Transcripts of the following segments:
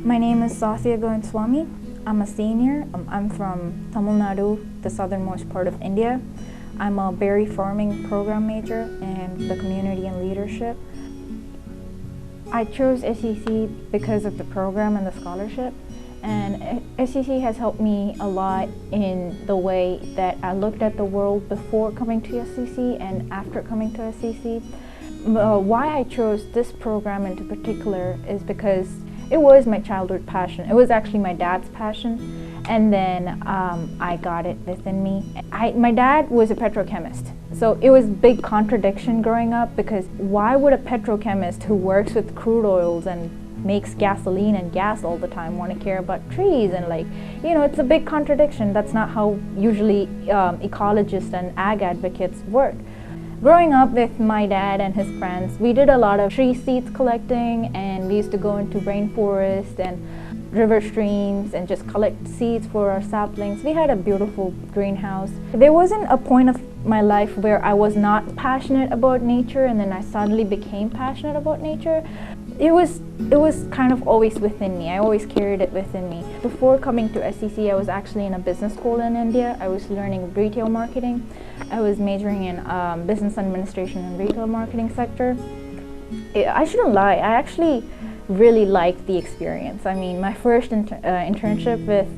My name is Sathya Govinswamy. I'm a senior. I'm from Tamil Nadu, the southernmost part of India. I'm a berry farming program major in the community and leadership. I chose SEC because of the program and the scholarship, and SEC has helped me a lot in the way that I looked at the world before coming to SEC and after coming to SEC. Why I chose this program in particular is because it was my childhood passion. It was actually my dad's passion, and then I got it within me. My dad was a petrochemist, so it was a big contradiction growing up, because why would a petrochemist who works with crude oils and makes gasoline and gas all the time want to care about trees? And it's a big contradiction. That's not how usually ecologists and ag advocates work. Growing up with my dad and his friends, we did a lot of tree seeds collecting, and we used to go into rainforest and river streams and just collect seeds for our saplings. We had a beautiful greenhouse. There wasn't a point of my life where I was not passionate about nature and then I suddenly became passionate about nature. It was kind of always within me. I always carried it within me. Before coming to SEC, I was actually in a business school in India. I was learning retail marketing. I was majoring in business administration and retail marketing sector. I shouldn't lie, I actually really liked the experience. I mean, my first internship with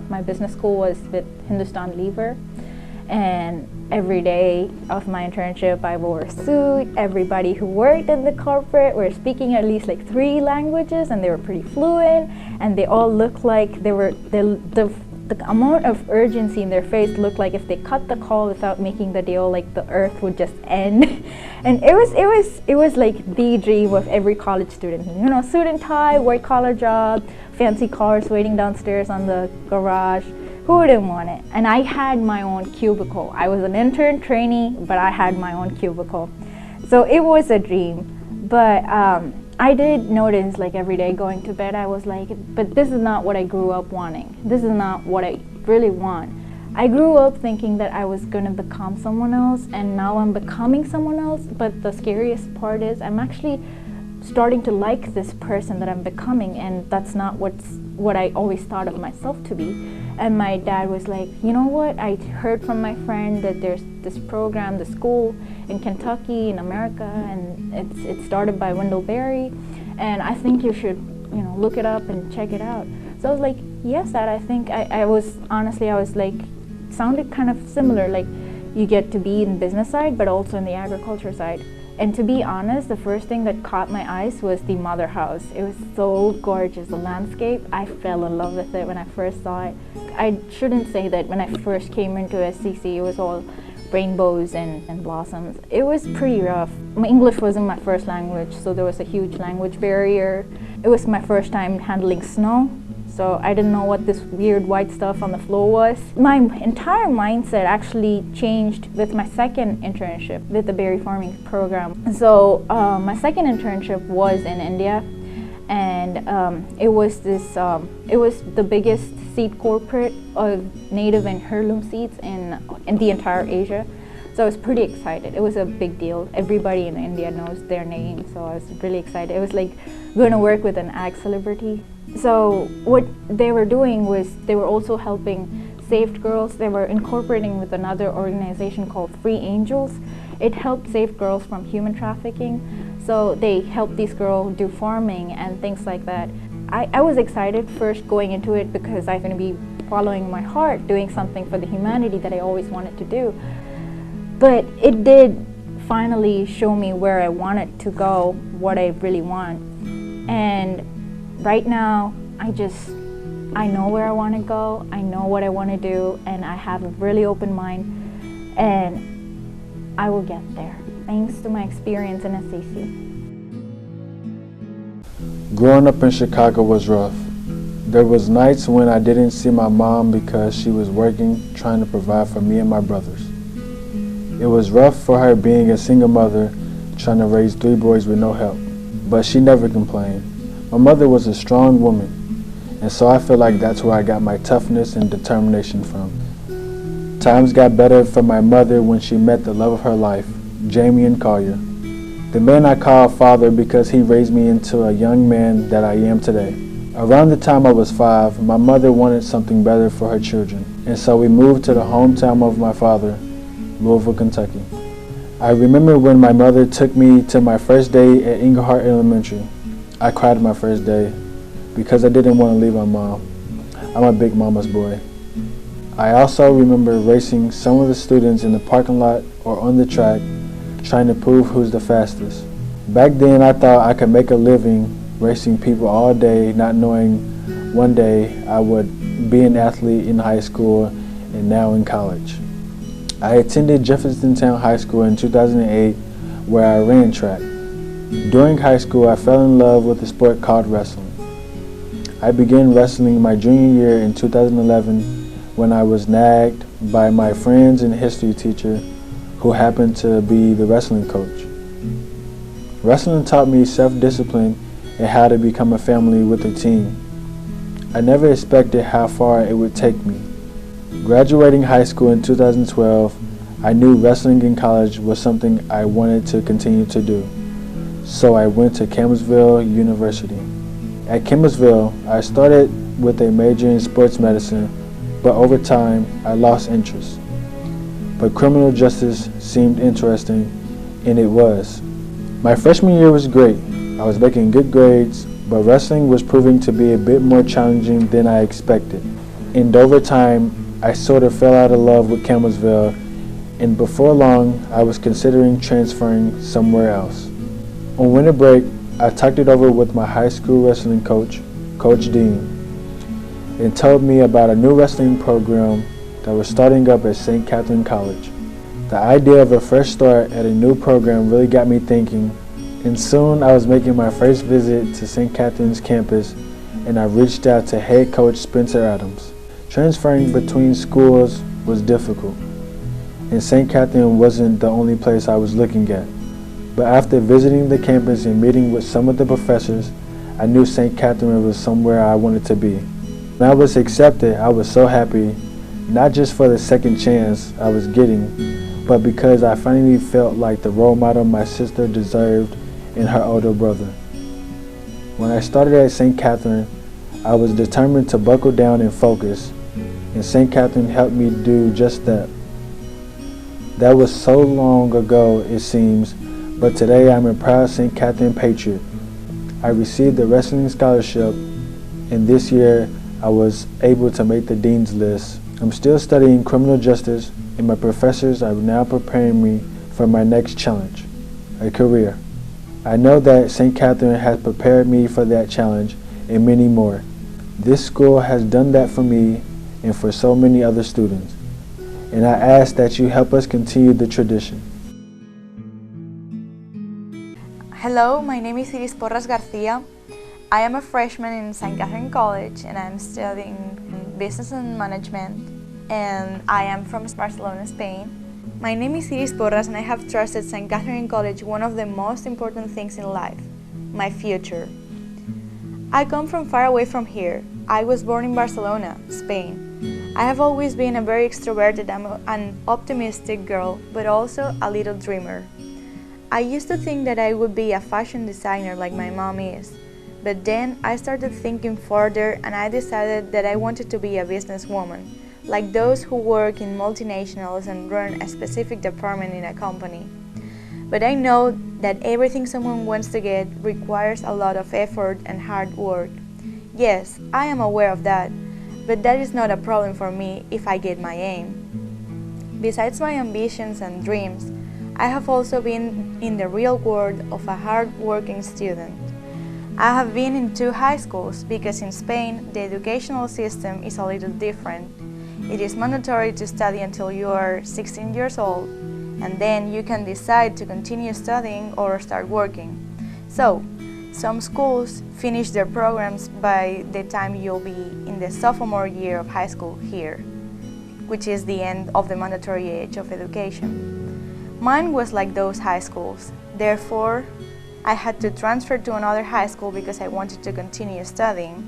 my business school was with Hindustan Lever, and every day of my internship I wore a suit. Everybody who worked in the corporate were speaking at least like 3 languages, and they were pretty fluent, and they all looked like the amount of urgency in their face looked like if they cut the call without making the deal, like the earth would just end. And it was like the dream of every college student. Suit and tie, white collar job, fancy cars waiting downstairs on the garage. Who wouldn't want it? And I had my own cubicle. I was an intern trainee, but I had my own cubicle. So it was a dream. But I did notice, like, every day going to bed, I was like, but this is not what I grew up wanting. This is not what I really want. I grew up thinking that I was going to become someone else, and now I'm becoming someone else. But the scariest part is I'm actually starting to like this person that I'm becoming, and that's not what I always thought of myself to be. And my dad was like, you know what, I heard from my friend that there's this program, the school in Kentucky, in America, and it's started by Wendell Berry, and I think you should, look it up and check it out. So I was like, yes, Dad, I think I was like, sounded kind of similar, like you get to be in the business side, but also in the agriculture side. And to be honest, the first thing that caught my eyes was the mother house. It was so gorgeous, the landscape. I fell in love with it when I first saw it. I shouldn't say that when I first came into SCC, it was all rainbows and blossoms. It was pretty rough. My English wasn't my first language, so there was a huge language barrier. It was my first time handling snow, so I didn't know what this weird white stuff on the floor was. My entire mindset actually changed with my second internship with the berry farming program. So my second internship was in India, and it was the biggest seed corporate of native and heirloom seeds in the entire Asia. So I was pretty excited. It was a big deal. Everybody in India knows their name, so I was really excited. It was like going to work with an ag celebrity. So what they were doing was they were also helping saved girls. They were incorporating with another organization called Free Angels. It helped save girls from human trafficking. So they helped these girls do farming and things like that. I was excited first going into it because I was going to be following my heart, doing something for the humanity that I always wanted to do. But it did finally show me where I wanted to go, what I really want. And right now, I know where I want to go, I know what I want to do, and I have a really open mind, and I will get there, thanks to my experience in SEC. Growing up in Chicago was rough. There was nights when I didn't see my mom because she was working, trying to provide for me and my brothers. It was rough for her being a single mother, trying to raise 3 boys with no help, but she never complained. My mother was a strong woman, and so I feel like that's where I got my toughness and determination from. Times got better for my mother when she met the love of her life, Jamie and Collier. The man I call father because he raised me into a young man that I am today. Around the time I was 5, my mother wanted something better for her children, and so we moved to the hometown of my father, Louisville, Kentucky. I remember when my mother took me to my first day at Englehart Elementary. I cried my first day because I didn't want to leave my mom. I'm a big mama's boy. I also remember racing some of the students in the parking lot or on the track, trying to prove who's the fastest. Back then I thought I could make a living racing people all day, not knowing one day I would be an athlete in high school and now in college. I attended Jeffersontown High School in 2008 where I ran track. During high school I fell in love with a sport called wrestling. I began wrestling my junior year in 2011 when I was nagged by my friends and history teacher who happened to be the wrestling coach. Wrestling taught me self-discipline and how to become a family with a team. I never expected how far it would take me. Graduating high school in 2012, I knew wrestling in college was something I wanted to continue to do. So I went to Campbellsville University. At Campbellsville, I started with a major in sports medicine, but over time, I lost interest. But criminal justice seemed interesting, and it was. My freshman year was great. I was making good grades, but wrestling was proving to be a bit more challenging than I expected. And over time, I sort of fell out of love with Campbellsville, and before long, I was considering transferring somewhere else. On winter break, I talked it over with my high school wrestling coach, Coach Dean, and told me about a new wrestling program that was starting up at St. Catharine College. The idea of a fresh start at a new program really got me thinking, and soon I was making my first visit to St. Catharine's campus, and I reached out to head coach Spencer Adams. Transferring between schools was difficult, and St. Catharine wasn't the only place I was looking at. But after visiting the campus and meeting with some of the professors, I knew St. Catharine was somewhere I wanted to be. When I was accepted, I was so happy, not just for the second chance I was getting, but because I finally felt like the role model my sister deserved and her older brother. When I started at St. Catharine, I was determined to buckle down and focus, and St. Catharine helped me do just that. That was so long ago, it seems, but today I'm a proud St. Catharine patriot. I received the wrestling scholarship, and this year I was able to make the dean's list. I'm still studying criminal justice, and my professors are now preparing me for my next challenge, a career. I know that St. Catharine has prepared me for that challenge and many more. This school has done that for me and for so many other students, and I ask that you help us continue the tradition. Hello, my name is Iris Porras Garcia. I am a freshman in St. Catharine College and I'm studying business and management, and I am from Barcelona, Spain. My name is Iris Porras and I have trusted St. Catharine College one of the most important things in life, my future. I come from far away from here. I was born in Barcelona, Spain. I have always been a very extroverted and optimistic girl, but also a little dreamer. I used to think that I would be a fashion designer like my mom is, but then I started thinking further and I decided that I wanted to be a businesswoman, like those who work in multinationals and run a specific department in a company. But I know that everything someone wants to get requires a lot of effort and hard work. Yes, I am aware of that, but that is not a problem for me if I get my aim. Besides my ambitions and dreams, I have also been in the real world of a hard-working student. I have been in 2 high schools because in Spain the educational system is a little different. It is mandatory to study until you are 16 years old, and then you can decide to continue studying or start working. So, some schools finish their programs by the time you'll be in the sophomore year of high school here, which is the end of the mandatory age of education. Mine was like those high schools. Therefore, I had to transfer to another high school because I wanted to continue studying.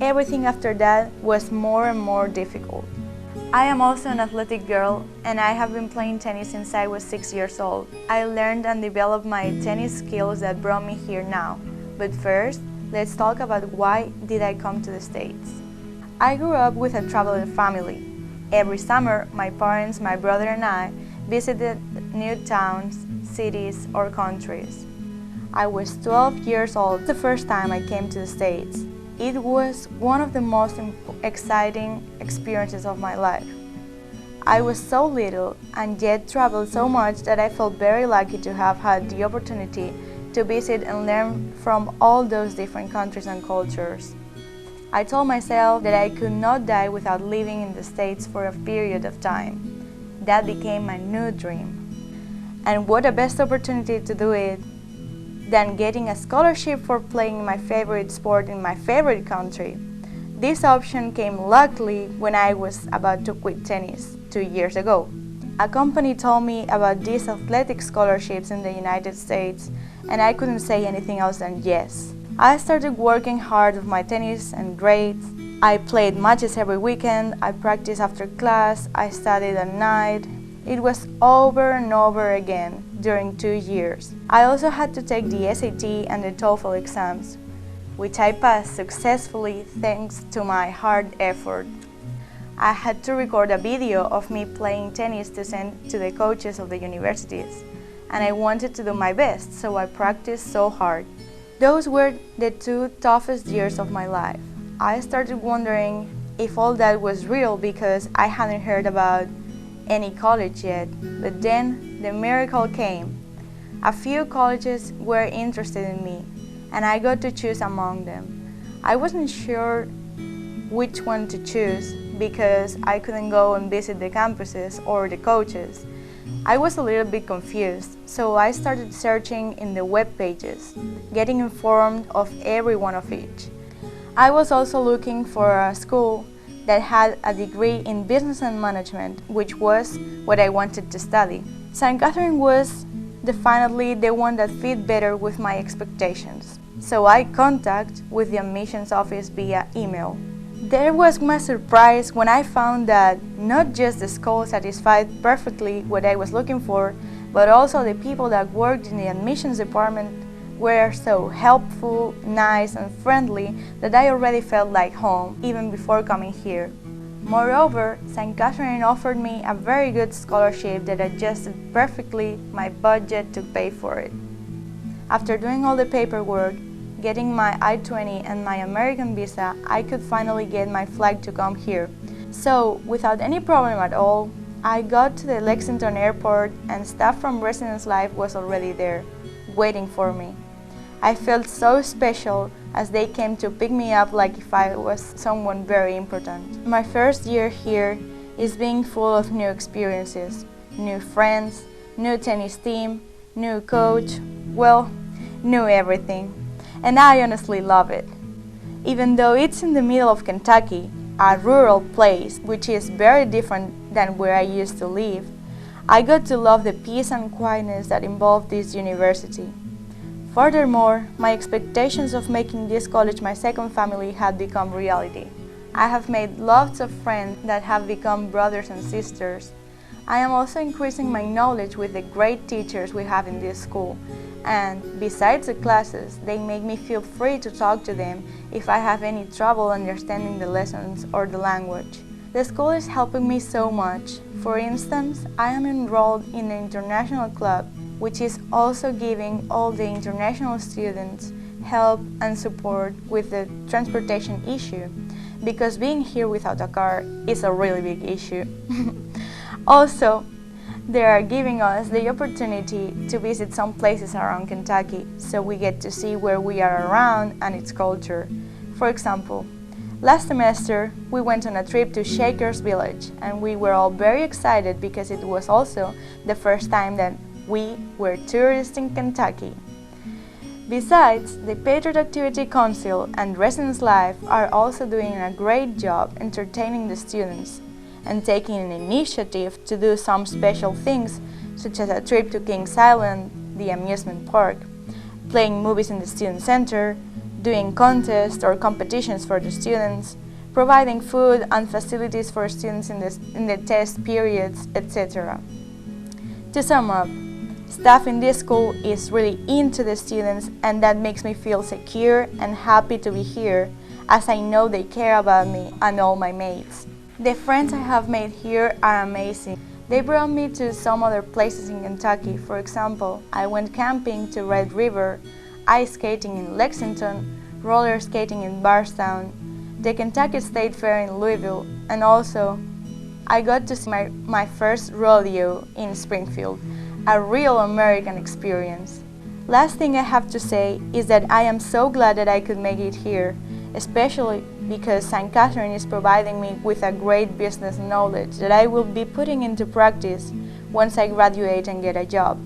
Everything after that was more and more difficult. I am also an athletic girl, and I have been playing tennis since I was 6 years old. I learned and developed my tennis skills that brought me here now. But first, let's talk about why did I come to the States. I grew up with a traveling family. Every summer, my parents, my brother and I visited new towns, cities or countries. I was 12 years old the first time I came to the States. It was one of the most exciting experiences of my life. I was so little and yet traveled so much that I felt very lucky to have had the opportunity to visit and learn from all those different countries and cultures. I told myself that I could not die without living in the States for a period of time. That became my new dream. And what a best opportunity to do it than getting a scholarship for playing my favorite sport in my favorite country. This option came luckily when I was about to quit tennis 2 years ago. A company told me about these athletic scholarships in the United States, and I couldn't say anything else than yes. I started working hard with my tennis and grades. I played matches every weekend, I practiced after class, I studied at night. It was over and over again during 2 years. I also had to take the SAT and the TOEFL exams, which I passed successfully thanks to my hard effort. I had to record a video of me playing tennis to send to the coaches of the universities, and I wanted to do my best, so I practiced so hard. Those were the 2 toughest years of my life. I started wondering if all that was real because I hadn't heard about any college yet, but then the miracle came. A few colleges were interested in me, and I got to choose among them. I wasn't sure which one to choose because I couldn't go and visit the campuses or the coaches. I was a little bit confused, so I started searching in the web pages, getting informed of every one of each. I was also looking for a school that had a degree in business and management, which was what I wanted to study. St. Catharine was definitely the one that fit better with my expectations, so I contacted with the admissions office via email. There was my surprise when I found that not just the school satisfied perfectly what I was looking for, but also the people that worked in the admissions department were so helpful, nice and friendly that I already felt like home even before coming here. Moreover, St. Catharine offered me a very good scholarship that adjusted perfectly my budget to pay for it. After doing all the paperwork, getting my I-20 and my American visa, I could finally get my flight to come here. So, without any problem at all, I got to the Lexington airport and staff from Residence Life was already there, waiting for me. I felt so special as they came to pick me up like if I was someone very important. My first year here is being full of new experiences, new friends, new tennis team, new coach, well, new everything. And I honestly love it. Even though it's in the middle of Kentucky, a rural place which is very different than where I used to live, I got to love the peace and quietness that involved this university. Furthermore, my expectations of making this college my second family had become reality. I have made lots of friends that have become brothers and sisters. I am also increasing my knowledge with the great teachers we have in this school. And besides the classes, they make me feel free to talk to them if I have any trouble understanding the lessons or the language. The school is helping me so much. For instance, I am enrolled in the International Club, which is also giving all the international students help and support with the transportation issue, because being here without a car is a really big issue. Also, they are giving us the opportunity to visit some places around Kentucky, so we get to see where we are around and its culture. For example, last semester we went on a trip to Shakers Village, and we were all very excited because it was also the first time that we were tourists in Kentucky. Besides, the Patriot Activity Council and Residence Life are also doing a great job entertaining the students and taking an initiative to do some special things, such as a trip to Kings Island, the amusement park, playing movies in the student center, doing contests or competitions for the students, providing food and facilities for students in the test periods, etc. To sum up, Staff in this school is really into the students, and that makes me feel secure and happy to be here, as I know they care about me and all my mates. The friends I have made here are amazing. They brought me to some other places in Kentucky. For example, I went camping to Red River, ice skating in Lexington, roller skating in Bardstown, the Kentucky State Fair in Louisville, and also I got to see my first rodeo in Springfield, a real American experience. Last thing I have to say is that I am so glad that I could make it here, especially because St. Catharine is providing me with a great business knowledge that I will be putting into practice once I graduate and get a job.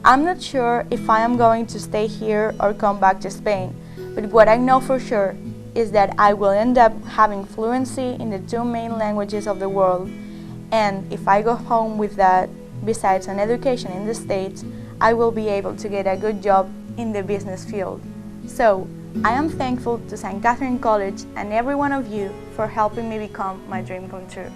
I'm not sure if I am going to stay here or come back to Spain, but what I know for sure is that I will end up having fluency in the two main languages of the world, and if I go home with that, besides an education in the States, I will be able to get a good job in the business field. So, I am thankful to St. Catharine College and every one of you for helping me become my dream come true.